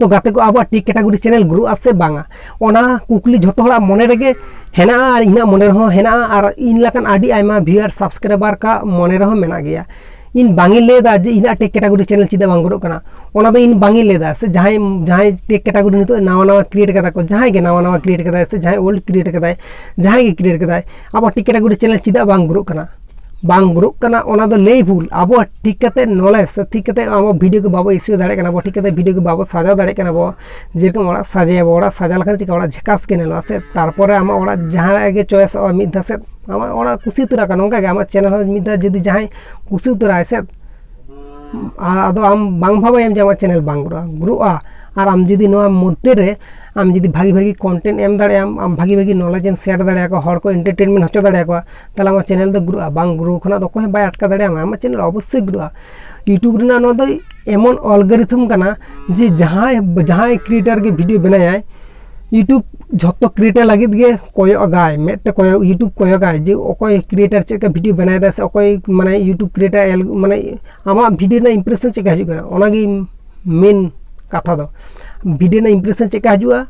तो गाते को अब टी कैटागरी चैनल ग्रो से बांगा ओना कुकली झोतो हड़ा मने रेगे हेना और इना मने रहो हेना और इन लकन आडी आयमा व्यूअर सब्सक्राइबर का मने रहो मेना गया इन बांगी लेदा जे इन टेक कैटागरी चैनल चिदा बांग ग्रो कना ओना दो इन बांगी लेदा से जहां टेक कैटागरी नितो नावा नावा क्रिएट कदा को जहां के नावा नावा क्रिएट कदा से जहां ओल्ड क्रिएट कदा जहां के क्रिएट कदा अब टेक कैटागरी चैनल चिदा बांग ग्रो कना बांग ग्रो कना ओना दो ले भूल अब ठीक कते नॉलेज से ठीक कते अब वीडियो को बाबो इश्यू दाड़े कना बो ठीक कते वीडियो को बाबो साजा दाड़े कना बो जेरकम ओड़ा साजे ओड़ा साजा लखन चिका ओड़ा झकास के नेलो से तारपरे आम ओड़ा जहां के चॉइस मिद धा से आम ओड़ा कुसी तुरा का नोंका के आम चैनल मिद धा जदी जहां कुसी तुरा से आदो आम बांग भाबा एम जे चैनल बांग ग्रोआ और आम जदी नोआ मध्य रे आम जदी भागी भागी कंटेंट एम दाड़े आम भागी भागी नॉलेज एम शेयर दाड़े को हर को एंटरटेनमेंट होचो दाड़े को ताला आम चैनल दो ग्रोआ बांग ग्रो खना दो कोई बाय अटका दाड़े आम चैनल अवश्य ग्रोआ यूट्यूब रेना नो दो एमन अलगोरिथम कना जे जहां क्रिएटर के वीडियो बनाय यूट्यूब झोतो क्रिएटर लगित गे कोयो गाय मेते कोयो यूट्यूब कोयो गाय जे ओकोय क्रिएटर चेका वीडियो बनाय दा से ओकोय माने यूट्यूब क्रिएटर माने आमा वीडियो ना इंप्रेशन चेका हजू कना ओनागी मेन कथा दो वीडियो ना इंप्रेशन चेका हजुआ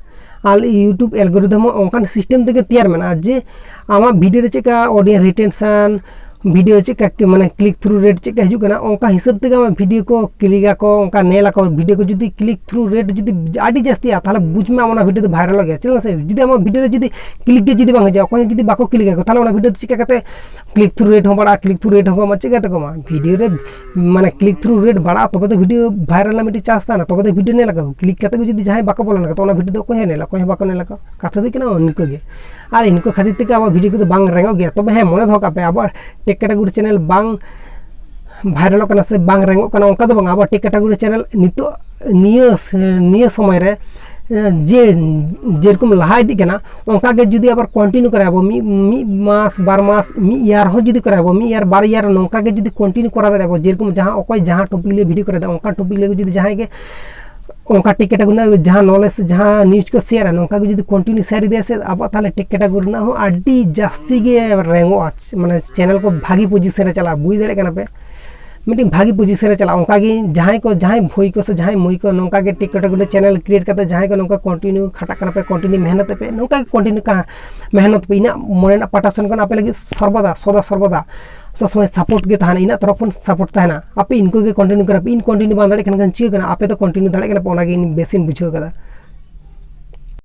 आल यूट्यूब एल्गोरिथम ओनकान सिस्टम तेगे तैयार मेना जे आमा वीडियो रे चेका ऑडियंस रिटेंशन वीडियो चेका माने क्लिक थ्रू रेट चेका हजू कना ओनका हिसाब तेगे आमा वीडियो को क्लिक को ओनका नेला को वीडियो को जदी क्लिक थ्रू रेट जदी आडी जास्ती आ ताले बुझ में आमा वीडियो तो वायरल गया चल से जदी आमा वीडियो रे जदी क्लिक के जदी बांग जा कोई जदी बाको क्लिक को ताले ओना वीडियो चेका कते क्लिक थ्रू रेट हो बड़ा क्लिक थ्रू रेट हो मा चेका ते को मा वीडियो रे माने क्लिक थ्रू रेट बड़ा तबे तो वीडियो वायरल मिटी चांस ता ना तबे तो वीडियो ने लगा क्लिक कते जदी जहां बाको बोलन तो ओना वीडियो तो कोई नेला कोई बाको नेला कथा दो किना उनको गे और इनको खातिर ते आमा वीडियो को बांग रेंगो गया तबे हे मने धोका पे अब टेक कैटागरी चैनल बांग भाइरल कना से बांग रेंगो कना ओनका दो बांग अब टेक कैटागरी चैनल नितो निय समय रे जे जेरकम लहा इदी कना ओनका के जदी आबार कंटिन्यू कराबो मी मास 12 मास मी ईयर हो जदी कराबो मी ईयर 12 ईयर नोंका के जदी कंटिन्यू करा दाबो जेरकम जहां ओकोय जहां टॉपिक ले वीडियो करे दा ओनका टॉपिक ले जदी जहां के ओनका टेक कैटागरी जहां नॉलेज जहां न्यूज़ को शेयर नोंका के जदी कंटिन्यू शेयर दे से अब ताले टेक कैटागरी ना हो आडी जास्ती गे रेंगो माने चैनल को भागी पोजीशन रे चला बुझ दरे कना पे मीटिंग भागी पोजीशन रे चला ओनका गे जहां को जहां भोई को से जहां मुई को नोंका के टेक कैटागरी चैनल क्रिएट करते जहां को नोंका कंटिन्यू खटा कना पे कंटिन्यू मेहनत पे नोंका कंटिन्यू का मेहनत पे इना मने ना पाटासन कना पे लगी सर्वदा सर्वदा सब समय सपोर्ट के तहना इन तरफ सपोर्ट तहना आपे इनको के कंटिन्यू करा इन कंटिन्यू बांधड़े कन चियो कना आपे तो कंटिन्यू दाड़े कना पोना गे बेसिन बुझो कदा